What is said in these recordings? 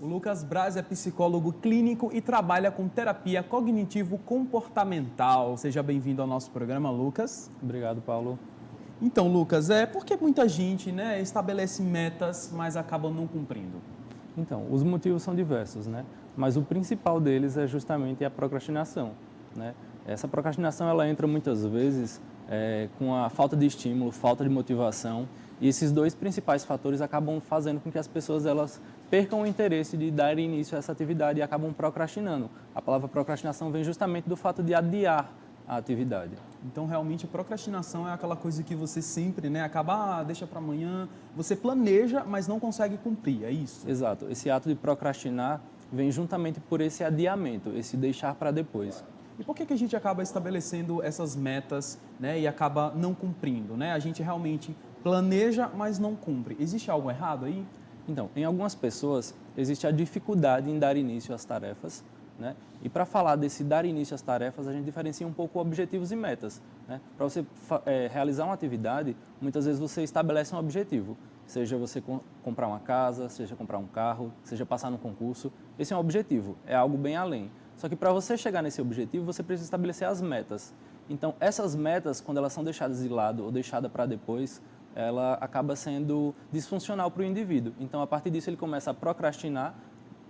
O Lucas Braz é psicólogo clínico e trabalha com terapia cognitivo-comportamental. Seja bem-vindo ao nosso programa, Lucas. Obrigado, Paulo. Então, Lucas, porque muita gente, estabelece metas, mas acaba não cumprindo? Então, os motivos são diversos, né? Mas o principal deles é justamente a procrastinação, né? Essa procrastinação, ela entra muitas vezes com a falta de estímulo, falta de motivação, e esses dois principais fatores acabam fazendo com que as pessoas elas percam o interesse de dar início a essa atividade e acabam procrastinando. A palavra procrastinação vem justamente do fato de adiar a atividade. Então, realmente, procrastinação é aquela coisa que você sempre, acaba, deixa para amanhã, você planeja, mas não consegue cumprir, é isso? Exato. Esse ato de procrastinar vem juntamente por esse adiamento, esse deixar para depois. E por que a gente acaba estabelecendo essas metas, e acaba não cumprindo, A gente realmente planeja, mas não cumpre. Existe algo errado aí? Então, em algumas pessoas, existe a dificuldade em dar início às tarefas, né? E para falar desse dar início às tarefas, a gente diferencia um pouco objetivos e metas, né? Para você realizar uma atividade, muitas vezes você estabelece um objetivo, seja você comprar uma casa, seja comprar um carro, seja passar no concurso. Esse é um objetivo, é algo bem além. Só que para você chegar nesse objetivo, você precisa estabelecer as metas. Então, essas metas, quando elas são deixadas de lado ou deixadas para depois, ela acaba sendo disfuncional para o indivíduo. Então, a partir disso, ele começa a procrastinar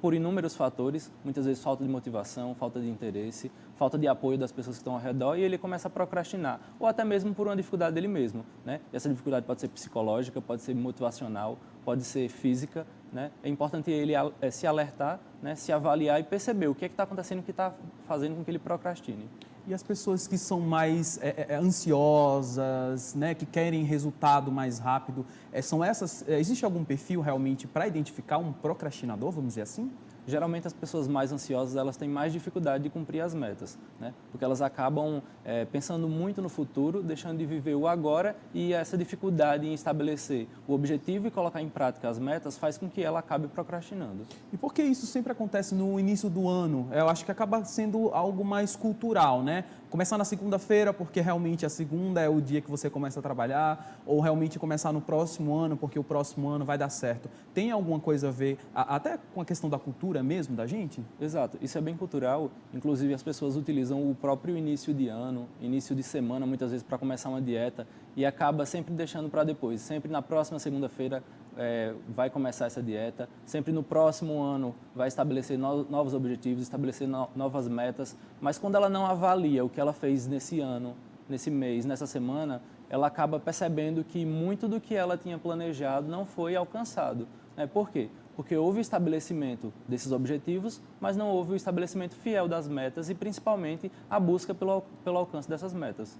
por inúmeros fatores, muitas vezes falta de motivação, falta de interesse, falta de apoio das pessoas que estão ao redor, e ele começa a procrastinar, ou até mesmo por uma dificuldade dele mesmo, né? Essa dificuldade pode ser psicológica, pode ser motivacional, pode ser física, né? É importante ele se alertar, né? Se avaliar e perceber o que é que está acontecendo que está fazendo com que ele procrastine. E as pessoas que são mais ansiosas, que querem resultado mais rápido, são essas? Existe algum perfil realmente para identificar um procrastinador, vamos dizer assim? Geralmente as pessoas mais ansiosas elas têm mais dificuldade de cumprir as metas, né? Porque elas acabam pensando muito no futuro, deixando de viver o agora, e essa dificuldade em estabelecer o objetivo e colocar em prática as metas faz com que ela acabe procrastinando. E por que isso sempre acontece no início do ano? Eu acho que acaba sendo algo mais cultural, Começar na segunda-feira, porque realmente a segunda é o dia que você começa a trabalhar, ou realmente começar no próximo ano, porque o próximo ano vai dar certo. Tem alguma coisa a ver, até com a questão da cultura mesmo da gente? Exato, isso é bem cultural, inclusive as pessoas utilizam o próprio início de ano, início de semana, muitas vezes para começar uma dieta, e acaba sempre deixando para depois, sempre na próxima segunda-feira vai começar essa dieta, sempre no próximo ano vai estabelecer novos objetivos, estabelecer novas metas, mas quando ela não avalia o que ela fez nesse ano, nesse mês, nessa semana, ela acaba percebendo que muito do que ela tinha planejado não foi alcançado. Por quê? Porque houve o estabelecimento desses objetivos, mas não houve o estabelecimento fiel das metas e, principalmente, a busca pelo alcance dessas metas.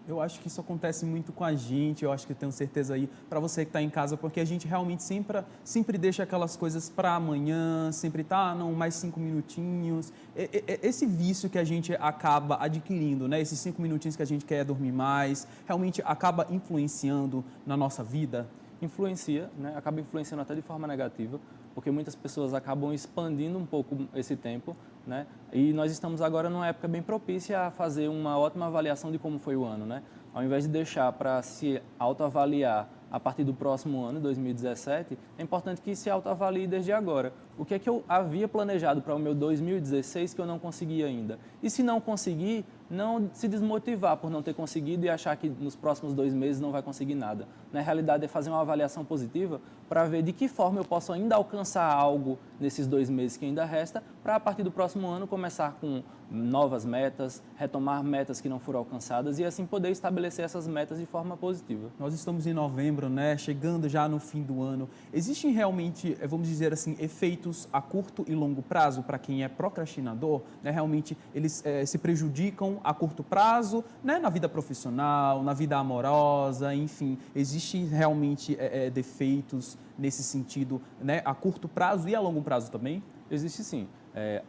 Eu acho que isso acontece muito com a gente, eu acho que tenho certeza aí para você que está em casa, porque a gente realmente sempre deixa aquelas coisas para amanhã, sempre não, mais 5 minutinhos. Esse vício que a gente acaba adquirindo, esses 5 minutinhos que a gente quer dormir mais, realmente acaba influenciando na nossa vida? Influencia, né? Acaba influenciando até de forma negativa, porque muitas pessoas acabam expandindo um pouco esse tempo, né? E nós estamos agora numa época bem propícia a fazer uma ótima avaliação de como foi o ano, né? Ao invés de deixar para se autoavaliar a partir do próximo ano, 2017, é importante que se autoavalie desde agora. O que é que eu havia planejado para o meu 2016 que eu não consegui ainda? E se não conseguir, não se desmotivar por não ter conseguido e achar que nos próximos 2 meses não vai conseguir nada. Na realidade, é fazer uma avaliação positiva para ver de que forma eu posso ainda alcançar algo nesses 2 meses que ainda resta, para a partir do próximo ano começar com novas metas, retomar metas que não foram alcançadas e assim poder estabelecer essas metas de forma positiva. Nós estamos em novembro, chegando já no fim do ano. Existem realmente, vamos dizer assim, efeitos a curto e longo prazo para quem é procrastinador? Realmente eles se prejudicam a curto prazo, na vida profissional, na vida amorosa, enfim. Existem realmente defeitos nesse sentido, a curto prazo e a longo prazo também? Existe sim.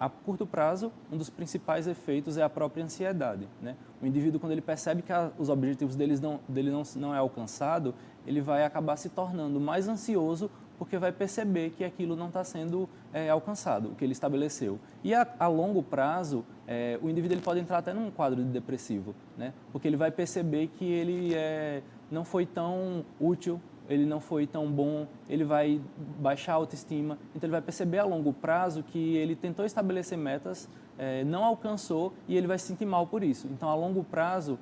A curto prazo, um dos principais efeitos é a própria ansiedade, né? O indivíduo, quando ele percebe que os objetivos dele não é alcançado, ele vai acabar se tornando mais ansioso porque vai perceber que aquilo não está sendo alcançado, o que ele estabeleceu. E a longo prazo, o indivíduo ele pode entrar até num quadro de depressivo, né? Porque ele vai perceber que ele não foi tão útil ele não foi tão bom, ele vai baixar a autoestima. Então, ele vai perceber a longo prazo que ele tentou estabelecer metas, não alcançou e ele vai se sentir mal por isso. Então, a longo prazo,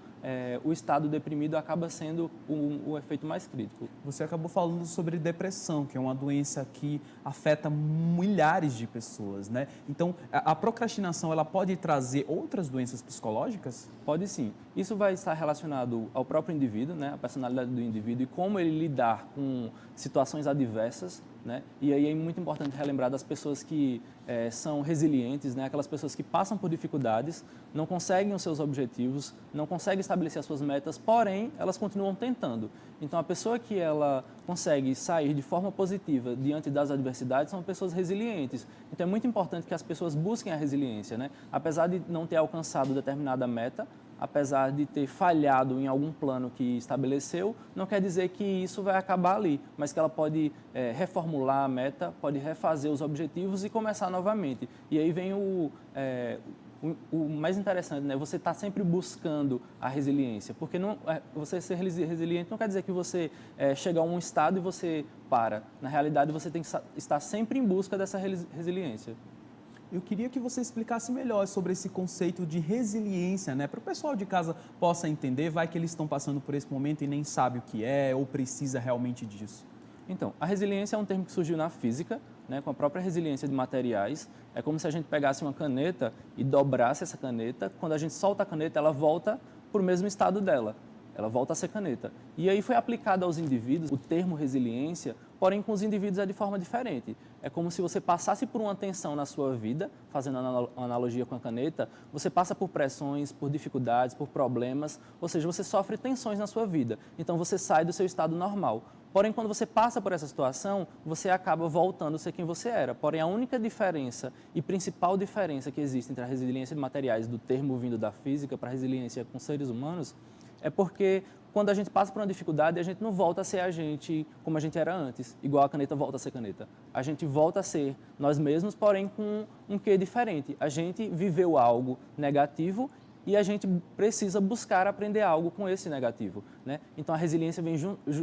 o estado deprimido acaba sendo o efeito mais crítico. Você acabou falando sobre depressão, que é uma doença que afeta milhares de pessoas, né? Então, a procrastinação, ela pode trazer outras doenças psicológicas? Pode sim. Isso vai estar relacionado ao próprio indivíduo, né? A personalidade do indivíduo e como ele lidar com situações adversas, né? E aí é muito importante relembrar das pessoas que são resilientes, né? Aquelas pessoas que passam por dificuldades, não conseguem os seus objetivos, não conseguem estabelecer as suas metas, porém, elas continuam tentando. Então, a pessoa que ela consegue sair de forma positiva diante das adversidades são pessoas resilientes. Então, é muito importante que as pessoas busquem a resiliência, né? Apesar de não ter alcançado determinada meta, apesar de ter falhado em algum plano que estabeleceu, não quer dizer que isso vai acabar ali, mas que ela pode reformular a meta, pode refazer os objetivos e começar novamente. E aí vem o mais interessante, né? Você está sempre buscando a resiliência, porque você ser resiliente não quer dizer que você chega a um estado e você para. Na realidade, você tem que estar sempre em busca dessa resiliência. Eu queria que você explicasse melhor sobre esse conceito de resiliência, né? Para o pessoal de casa possa entender, vai que eles estão passando por esse momento e nem sabe o que é ou precisa realmente disso. Então, a resiliência é um termo que surgiu na física, né, com a própria resiliência de materiais. É como se a gente pegasse uma caneta e dobrasse essa caneta. Quando a gente solta a caneta, ela volta para o mesmo estado dela. Ela volta a ser caneta. E aí foi aplicado aos indivíduos o termo resiliência, porém com os indivíduos é de forma diferente. É como se você passasse por uma tensão na sua vida, fazendo uma analogia com a caneta, você passa por pressões, por dificuldades, por problemas, ou seja, você sofre tensões na sua vida. Então você sai do seu estado normal. Porém, quando você passa por essa situação, você acaba voltando a ser quem você era. Porém, a única diferença e principal diferença que existe entre a resiliência de materiais, do termo vindo da física, para a resiliência com seres humanos, é porque quando a gente passa por uma dificuldade, a gente não volta a ser a gente como a gente era antes, igual a caneta volta a ser caneta. A gente volta a ser nós mesmos, porém com um quê diferente. A gente viveu algo negativo e a gente precisa buscar aprender algo com esse negativo, né? Então, a resiliência vem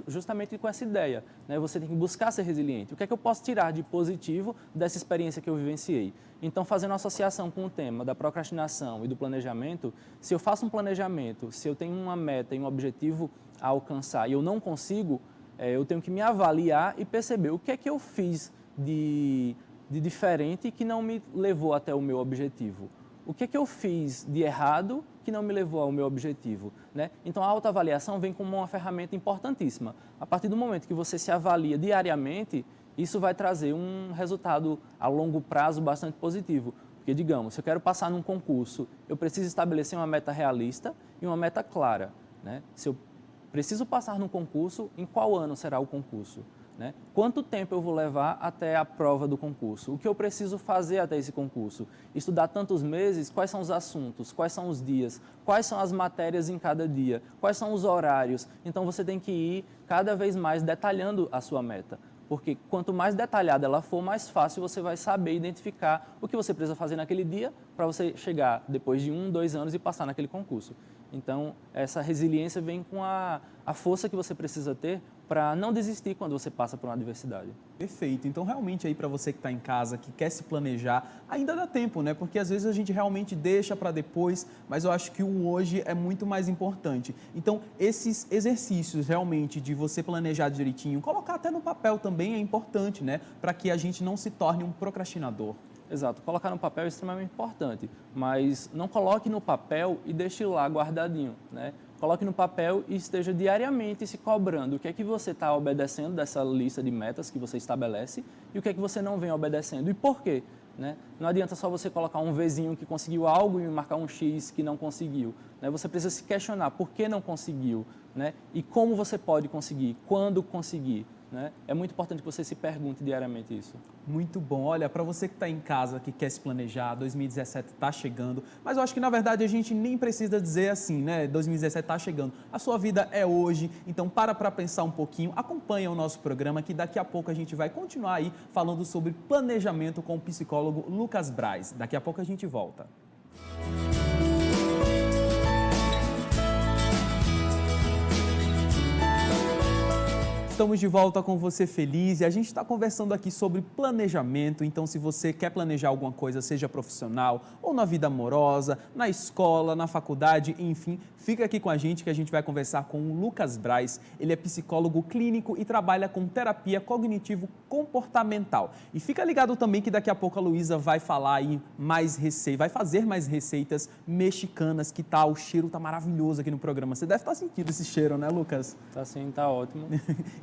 justamente com essa ideia, né? Você tem que buscar ser resiliente. O que é que eu posso tirar de positivo dessa experiência que eu vivenciei? Então, fazendo uma associação com o tema da procrastinação e do planejamento, se eu faço um planejamento, se eu tenho uma meta e um objetivo a alcançar e eu não consigo, eu tenho que me avaliar e perceber o que é que eu fiz de diferente que não me levou até o meu objetivo. O que é que eu fiz de errado que não me levou ao meu objetivo, né? Então, a autoavaliação vem como uma ferramenta importantíssima. A partir do momento que você se avalia diariamente, isso vai trazer um resultado a longo prazo bastante positivo. Porque, digamos, se eu quero passar num concurso, eu preciso estabelecer uma meta realista e uma meta clara, né? Se eu preciso passar num concurso, em qual ano será o concurso? Né? Quanto tempo eu vou levar até a prova do concurso? O que eu preciso fazer até esse concurso? Estudar tantos meses? Quais são os assuntos? Quais são os dias? Quais são as matérias em cada dia? Quais são os horários? Então, você tem que ir cada vez mais detalhando a sua meta. Porque quanto mais detalhada ela for, mais fácil você vai saber identificar o que você precisa fazer naquele dia para você chegar depois de 1, 2 anos e passar naquele concurso. Então, essa resiliência vem com a força que você precisa ter para não desistir quando você passa por uma adversidade. Perfeito. Então, realmente, aí para você que está em casa, que quer se planejar, ainda dá tempo, né? Porque às vezes a gente realmente deixa para depois, mas eu acho que o hoje é muito mais importante. Então, esses exercícios realmente de você planejar direitinho, colocar até no papel também é importante, né? Para que a gente não se torne um procrastinador. Exato. Colocar no papel é extremamente importante, mas não coloque no papel e deixe lá guardadinho, né? Coloque no papel e esteja diariamente se cobrando o que é que você está obedecendo dessa lista de metas que você estabelece e o que é que você não vem obedecendo e por quê, né? Não adianta só você colocar um Vzinho que conseguiu algo e marcar um X que não conseguiu, né? Você precisa se questionar por que não conseguiu, né? E como você pode conseguir, quando conseguir, né? É muito importante que você se pergunte diariamente isso. Muito bom. Olha, para você que está em casa, que quer se planejar, 2017 está chegando, mas eu acho que, na verdade, a gente nem precisa dizer assim, né? 2017 está chegando. A sua vida é hoje, então para pensar um pouquinho, acompanha o nosso programa, que daqui a pouco a gente vai continuar aí falando sobre planejamento com o psicólogo Lucas Braz. Daqui a pouco a gente volta. Estamos de volta com você feliz e a gente está conversando aqui sobre planejamento. Então, se você quer planejar alguma coisa, seja profissional ou na vida amorosa, na escola, na faculdade, enfim, fica aqui com a gente que a gente vai conversar com o Lucas Braz. Ele é psicólogo clínico e trabalha com terapia cognitivo-comportamental. E fica ligado também que daqui a pouco a Luísa vai falar aí vai fazer mais receitas mexicanas, que tá, o cheiro tá maravilhoso aqui no programa. Você deve estar sentindo esse cheiro, né, Lucas? Tá sim, tá ótimo.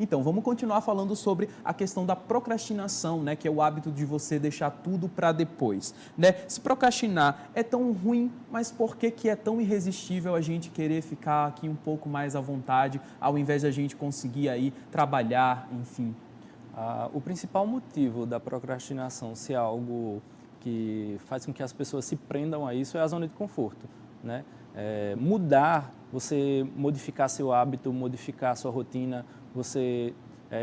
Então, vamos continuar falando sobre a questão da procrastinação, né, que é o hábito de você deixar tudo para depois, né? Se procrastinar é tão ruim, mas por que é tão irresistível a gente querer ficar aqui um pouco mais à vontade, ao invés de a gente conseguir aí trabalhar, enfim? O principal motivo da procrastinação ser algo que faz com que as pessoas se prendam a isso é a zona de conforto, né? Mudar, você modificar seu hábito, modificar sua rotina, você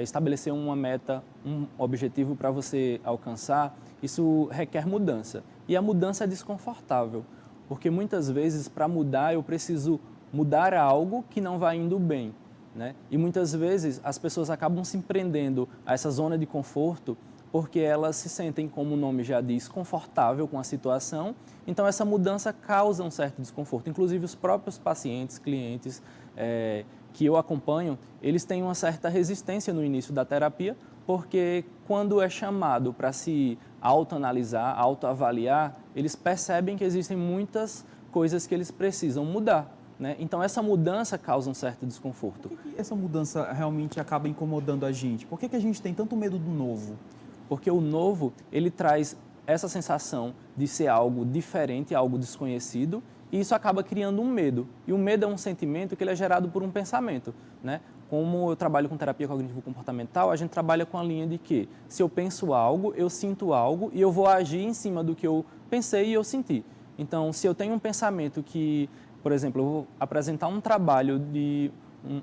estabelecer uma meta, um objetivo para você alcançar, isso requer mudança. E a mudança é desconfortável, porque muitas vezes para mudar eu preciso mudar algo que não vai indo bem, né? E muitas vezes as pessoas acabam se prendendo a essa zona de conforto porque elas se sentem, como o nome já diz, confortável com a situação. Então, essa mudança causa um certo desconforto. Inclusive, os próprios pacientes, clientes que eu acompanho, eles têm uma certa resistência no início da terapia, porque quando é chamado para se autoanalisar, autoavaliar, eles percebem que existem muitas coisas que eles precisam mudar, né? Então, essa mudança causa um certo desconforto. Por que essa mudança realmente acaba incomodando a gente? Por que a gente tem tanto medo do novo? Porque o novo, ele traz essa sensação de ser algo diferente, algo desconhecido, e isso acaba criando um medo. E o medo é um sentimento que ele é gerado por um pensamento, né? Como eu trabalho com terapia cognitivo-comportamental, a gente trabalha com a linha de que se eu penso algo, eu sinto algo e eu vou agir em cima do que eu pensei e eu senti. Então, se eu tenho um pensamento que, por exemplo, eu vou apresentar um trabalho de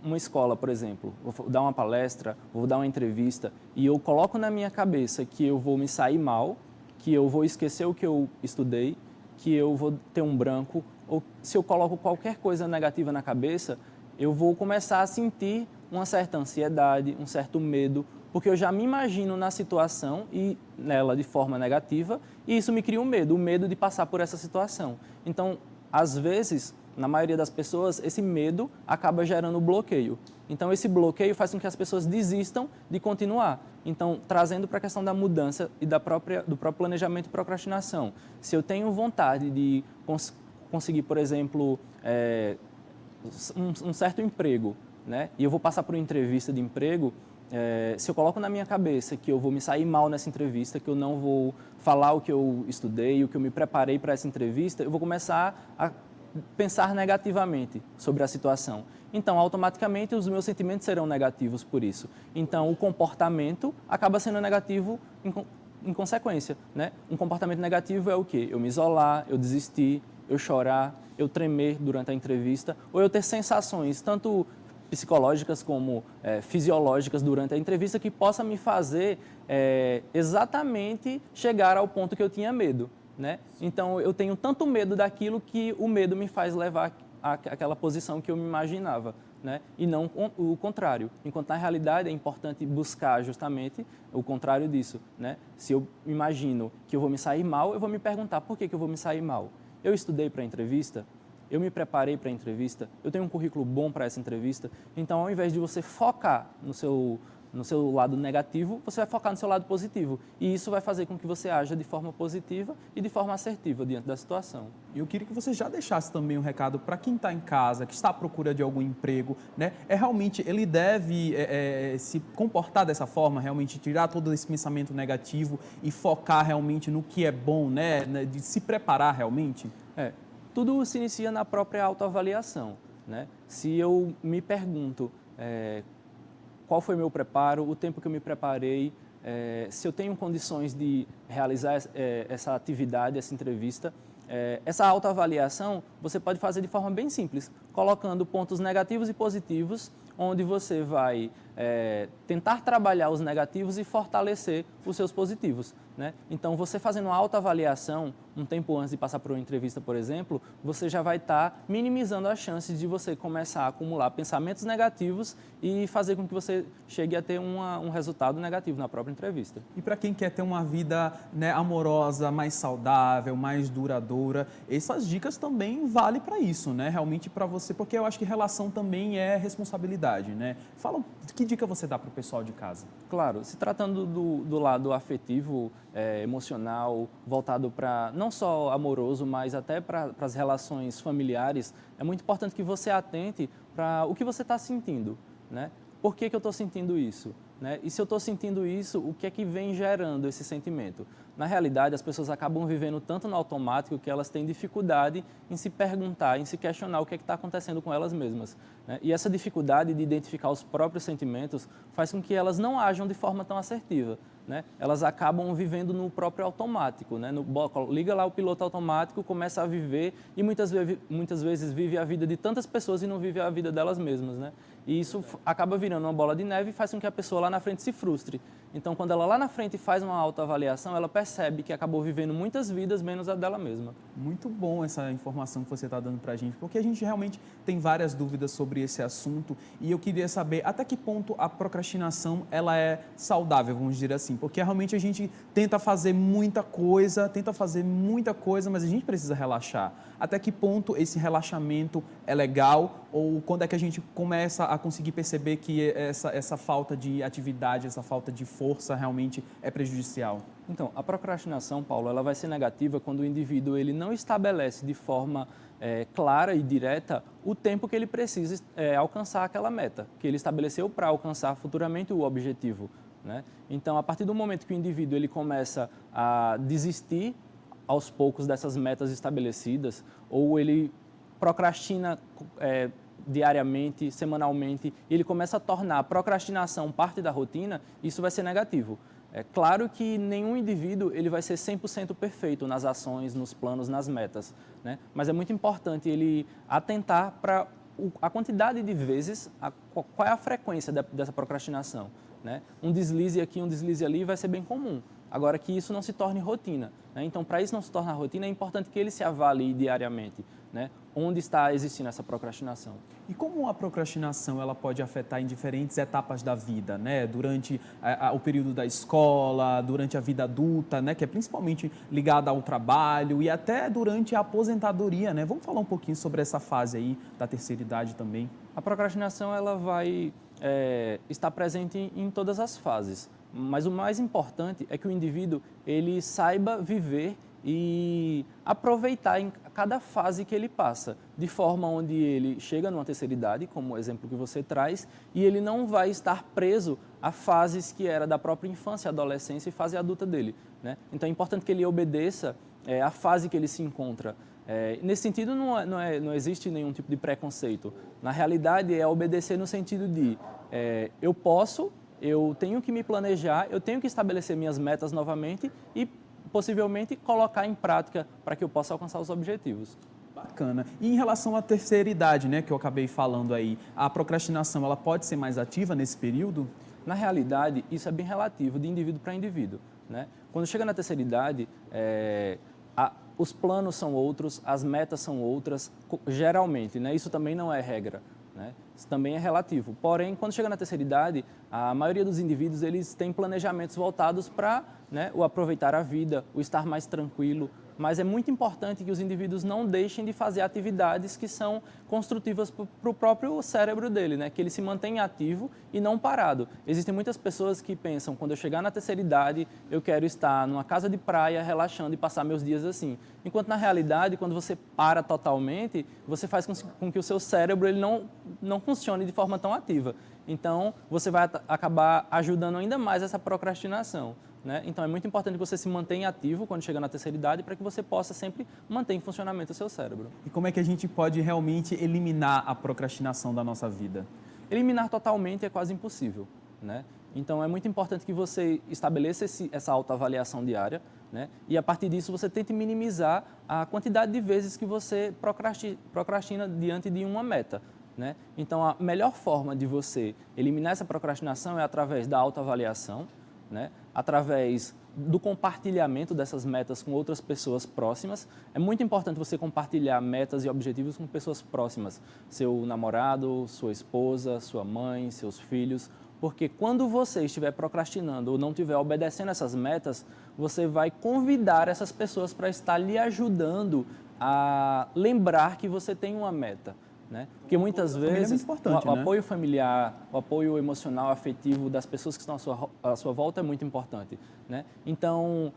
uma escola, por exemplo, vou dar uma palestra, vou dar uma entrevista e eu coloco na minha cabeça que eu vou me sair mal, que eu vou esquecer o que eu estudei, que eu vou ter um branco, ou se eu coloco qualquer coisa negativa na cabeça, eu vou começar a sentir uma certa ansiedade, um certo medo, porque eu já me imagino na situação e nela de forma negativa e isso me cria um medo, o medo de passar por essa situação. Então, às vezes, na maioria das pessoas, esse medo acaba gerando bloqueio. Então, esse bloqueio faz com que as pessoas desistam de continuar. Então, trazendo para a questão da mudança e do próprio planejamento e procrastinação. Se eu tenho vontade de conseguir, por exemplo, um certo emprego, né? E eu vou passar por uma entrevista de emprego, se eu coloco na minha cabeça que eu vou me sair mal nessa entrevista, que eu não vou falar o que eu estudei, o que eu me preparei para essa entrevista, eu vou começar a pensar negativamente sobre a situação. Então, automaticamente, os meus sentimentos serão negativos por isso. Então, o comportamento acaba sendo negativo em consequência, né? Um comportamento negativo é o quê? Eu me isolar, eu desistir, eu chorar, eu tremer durante a entrevista, ou eu ter sensações, tanto psicológicas como fisiológicas durante a entrevista, que possa me fazer exatamente chegar ao ponto que eu tinha medo, né? Então, eu tenho tanto medo daquilo que o medo me faz levar àquela posição que eu me imaginava, né? E não o contrário. Enquanto, na realidade, é importante buscar justamente o contrário disso, né? Se eu imagino que eu vou me sair mal, eu vou me perguntar por que eu vou me sair mal. Eu estudei para a entrevista? Eu me preparei para a entrevista? Eu tenho um currículo bom para essa entrevista? Então, ao invés de você focar no seu lado negativo, você vai focar no seu lado positivo. E isso vai fazer com que você haja de forma positiva e de forma assertiva diante da situação. Eu queria que você já deixasse também um recado para quem está em casa, que está à procura de algum emprego, né? Realmente, ele deve se comportar dessa forma, realmente tirar todo esse pensamento negativo e focar realmente no que é bom, né? De se preparar realmente? Tudo se inicia na própria autoavaliação, né? Se eu me pergunto qual foi meu preparo, o tempo que eu me preparei, se eu tenho condições de realizar essa atividade, essa entrevista, essa autoavaliação você pode fazer de forma bem simples, colocando pontos negativos e positivos, onde você vai tentar trabalhar os negativos e fortalecer os seus positivos, né? Então, você fazendo uma autoavaliação um tempo antes de passar por uma entrevista, por exemplo, você já vai estar minimizando as chances de você começar a acumular pensamentos negativos e fazer com que você chegue a ter um resultado negativo na própria entrevista. E para quem quer ter uma vida, né, amorosa, mais saudável, mais duradoura, essas dicas também valem para isso, né? Realmente para você, porque eu acho que relação também é responsabilidade, né? Fala, que dica você dá para o pessoal de casa? Claro, se tratando do lado afetivo, emocional, voltado para não só amoroso, mas até para as relações familiares, é muito importante que você atente para o que você está sentindo, né? Por que eu estou sentindo isso? Né? E se eu estou sentindo isso, o que é que vem gerando esse sentimento? Na realidade, as pessoas acabam vivendo tanto no automático que elas têm dificuldade em se perguntar, em se questionar o que é que está acontecendo com elas mesmas, né? E essa dificuldade de identificar os próprios sentimentos faz com que elas não ajam de forma tão assertiva, né? Elas acabam vivendo no próprio automático, né? Liga lá o piloto automático, começa a viver e muitas vezes vive a vida de tantas pessoas e não vive a vida delas mesmas, né? E isso acaba virando uma bola de neve e faz com que a pessoa lá na frente se frustre. Então, quando ela lá na frente faz uma autoavaliação, ela percebe que acabou vivendo muitas vidas menos a dela mesma. Muito bom essa informação que você está dando para a gente, porque a gente realmente tem várias dúvidas sobre esse assunto e eu queria saber até que ponto a procrastinação ela é saudável, vamos dizer assim, porque realmente a gente tenta fazer muita coisa, mas a gente precisa relaxar. Até que ponto esse relaxamento é legal ou quando é que a gente começa a conseguir perceber que essa falta de atividade, essa falta de força realmente é prejudicial? Então, a procrastinação, Paulo, ela vai ser negativa quando o indivíduo ele não estabelece de forma clara e direta o tempo que ele precisa alcançar aquela meta, que ele estabeleceu para alcançar futuramente o objetivo, né? Então, a partir do momento que o indivíduo ele começa a desistir aos poucos dessas metas estabelecidas, ou ele procrastina diariamente, semanalmente, e ele começa a tornar a procrastinação parte da rotina, isso vai ser negativo. É claro que nenhum indivíduo ele vai ser 100% perfeito nas ações, nos planos, nas metas, né? Mas é muito importante ele atentar para a quantidade de vezes, qual é a frequência dessa procrastinação, né? Um deslize aqui, um deslize ali vai ser bem comum. Agora, que isso não se torne rotina, né? Então, para isso não se tornar rotina, é importante que ele se avalie diariamente, né? Onde está existindo essa procrastinação. E como a procrastinação ela pode afetar em diferentes etapas da vida, né? Durante o período da escola, durante a vida adulta, né? Que é principalmente ligada ao trabalho e até durante a aposentadoria, né? Vamos falar um pouquinho sobre essa fase aí da terceira idade também. A procrastinação ela vai estar presente em todas as fases, mas o mais importante é que o indivíduo ele saiba viver e aproveitar em cada fase que ele passa, de forma onde ele chega numa terceira idade, como o exemplo que você traz, e ele não vai estar preso a fases que era da própria infância, adolescência e fase adulta dele, né? Então é importante que ele obedeça a fase que ele se encontra. Nesse sentido, não existe nenhum tipo de preconceito. Na realidade, é obedecer no sentido de eu tenho que me planejar, eu tenho que estabelecer minhas metas novamente e possivelmente colocar em prática para que eu possa alcançar os objetivos. Bacana. E em relação à terceira idade, né, que eu acabei falando aí, a procrastinação ela pode ser mais ativa nesse período? Na realidade, isso é bem relativo de indivíduo para indivíduo, né? Quando chega na terceira idade, os planos são outros, as metas são outras, geralmente, né? Isso também não é regra, né? Isso também é relativo. Porém, quando chega na terceira idade, a maioria dos indivíduos eles têm planejamentos voltados para, né, o aproveitar a vida, o estar mais tranquilo. Mas é muito importante que os indivíduos não deixem de fazer atividades que são construtivas para o próprio cérebro dele, né? Que ele se mantenha ativo e não parado. Existem muitas pessoas que pensam, quando eu chegar na terceira idade, eu quero estar numa casa de praia, relaxando e passar meus dias assim. Enquanto, na realidade, quando você para totalmente, você faz com que o seu cérebro ele não funcione de forma tão ativa. Então, você vai acabar ajudando ainda mais essa procrastinação, né? Então, é muito importante que você se mantenha ativo quando chega na terceira idade para que você possa sempre manter em funcionamento o seu cérebro. E como é que a gente pode realmente eliminar a procrastinação da nossa vida? Eliminar totalmente é quase impossível, né? Então, é muito importante que você estabeleça essa autoavaliação diária, né? E, a partir disso, você tente minimizar a quantidade de vezes que você procrastina diante de uma meta, né? Então, a melhor forma de você eliminar essa procrastinação é através da autoavaliação, né? através do compartilhamento dessas metas com outras pessoas próximas. É muito importante você compartilhar metas e objetivos com pessoas próximas, seu namorado, sua esposa, sua mãe, seus filhos, porque quando você estiver procrastinando ou não estiver obedecendo essas metas, você vai convidar essas pessoas para estar lhe ajudando a lembrar que você tem uma meta. Né? Porque muitas vezes o apoio familiar, o apoio emocional, afetivo das pessoas que estão à sua volta é muito importante. Né? Então,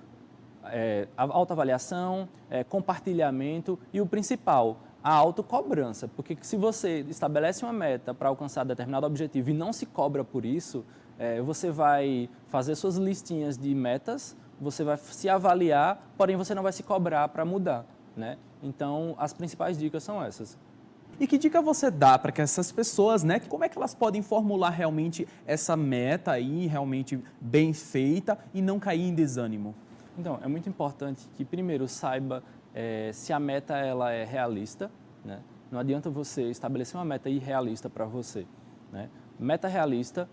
a autoavaliação, compartilhamento e o principal, a autocobrança. Porque se você estabelece uma meta para alcançar determinado objetivo e não se cobra por isso, você vai fazer suas listinhas de metas, você vai se avaliar, porém você não vai se cobrar para mudar. Né? Então, as principais dicas são essas. E que dica você dá para que essas pessoas, né, como é que elas podem formular realmente essa meta aí, realmente bem feita e não cair em desânimo? Então, é muito importante que primeiro saiba se a meta ela é realista, né? Não adianta você estabelecer uma meta irrealista para você, né? Meta realista,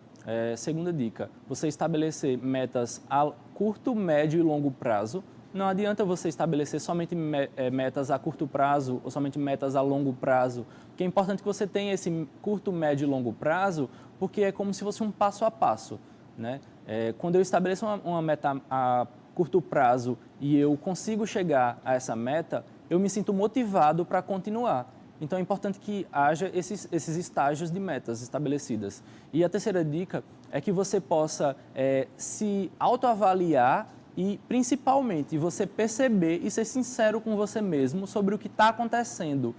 segunda dica, você estabelecer metas a curto, médio e longo prazo. Não adianta você estabelecer somente metas a curto prazo ou somente metas a longo prazo, porque é importante que você tenha esse curto, médio e longo prazo, porque é como se fosse um passo a passo. Né? Quando eu estabeleço uma meta a curto prazo e eu consigo chegar a essa meta, eu me sinto motivado para continuar. Então, é importante que haja esses estágios de metas estabelecidas. E a terceira dica é que você possa se autoavaliar e, principalmente, você perceber e ser sincero com você mesmo sobre o que está acontecendo,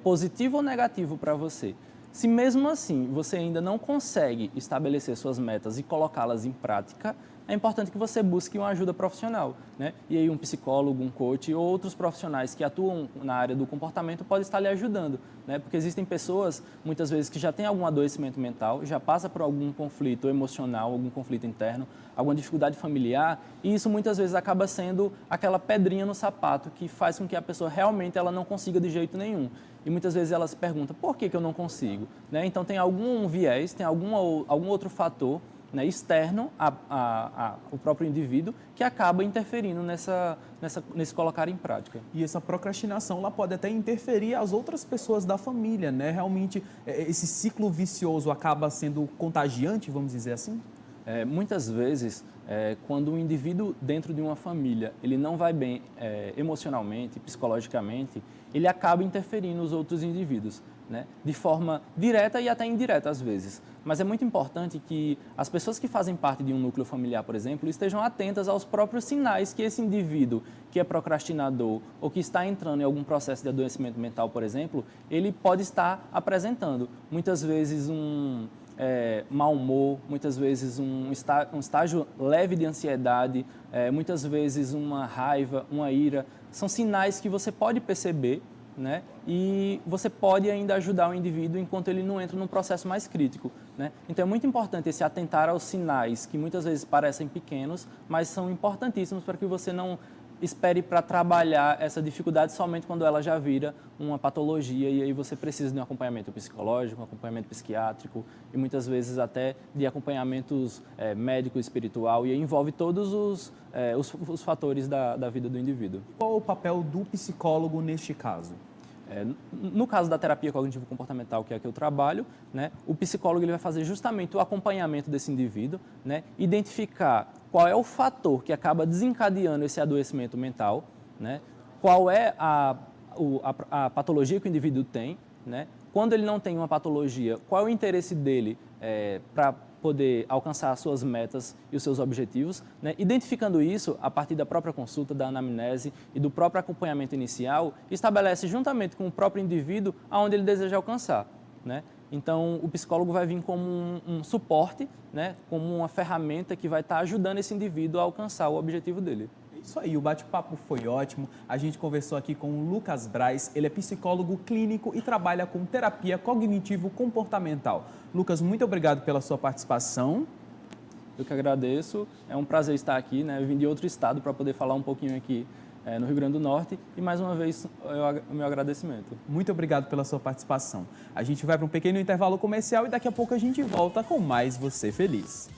positivo ou negativo para você. Se mesmo assim você ainda não consegue estabelecer suas metas e colocá-las em prática, é importante que você busque uma ajuda profissional, né? E aí um psicólogo, um coach ou outros profissionais que atuam na área do comportamento podem estar lhe ajudando, né? Porque existem pessoas, muitas vezes, que já têm algum adoecimento mental, já passa por algum conflito emocional, algum conflito interno, alguma dificuldade familiar, e isso muitas vezes acaba sendo aquela pedrinha no sapato que faz com que a pessoa realmente ela não consiga de jeito nenhum. E muitas vezes ela se pergunta, por que eu não consigo? Né? Então tem algum viés, tem algum outro fator, né, externo ao próprio indivíduo que acaba interferindo nesse colocar em prática. E essa procrastinação ela pode até interferir as outras pessoas da família, né? Realmente esse ciclo vicioso acaba sendo contagiante, vamos dizer assim? Muitas vezes, quando um indivíduo dentro de uma família ele não vai bem emocionalmente, psicologicamente, ele acaba interferindo nos outros indivíduos, né? De forma direta e até indireta às vezes. Mas é muito importante que as pessoas que fazem parte de um núcleo familiar, por exemplo, estejam atentas aos próprios sinais que esse indivíduo que é procrastinador ou que está entrando em algum processo de adoecimento mental, por exemplo, ele pode estar apresentando. Muitas vezes mau humor, muitas vezes um estágio leve de ansiedade, muitas vezes uma raiva, uma ira. São sinais que você pode perceber, né? E você pode ainda ajudar o indivíduo enquanto ele não entra num processo mais crítico. Né? Então, é muito importante se atentar aos sinais que muitas vezes parecem pequenos, mas são importantíssimos para que você não espere para trabalhar essa dificuldade somente quando ela já vira uma patologia e aí você precisa de um acompanhamento psicológico, um acompanhamento psiquiátrico e muitas vezes até de acompanhamentos médico e espiritual e envolve todos os fatores da vida do indivíduo. Qual o papel do psicólogo neste caso? No caso da terapia cognitivo-comportamental, que é a que eu trabalho, né, o psicólogo ele vai fazer justamente o acompanhamento desse indivíduo, né, identificar qual é o fator que acaba desencadeando esse adoecimento mental, né, qual é a patologia que o indivíduo tem, né, quando ele não tem uma patologia, qual é o interesse dele para poder alcançar as suas metas e os seus objetivos, né? Identificando isso a partir da própria consulta, da anamnese e do próprio acompanhamento inicial, estabelece juntamente com o próprio indivíduo aonde ele deseja alcançar, né? Então, o psicólogo vai vir como um suporte, né? Como uma ferramenta que vai estar ajudando esse indivíduo a alcançar o objetivo dele. Isso aí, o bate-papo foi ótimo. A gente conversou aqui com o Lucas Braz, ele é psicólogo clínico e trabalha com terapia cognitivo-comportamental. Lucas, muito obrigado pela sua participação. Eu que agradeço, é um prazer estar aqui, né? Eu vim de outro estado para poder falar um pouquinho aqui no Rio Grande do Norte e mais uma vez o meu agradecimento. Muito obrigado pela sua participação. A gente vai para um pequeno intervalo comercial e daqui a pouco a gente volta com mais Você Feliz.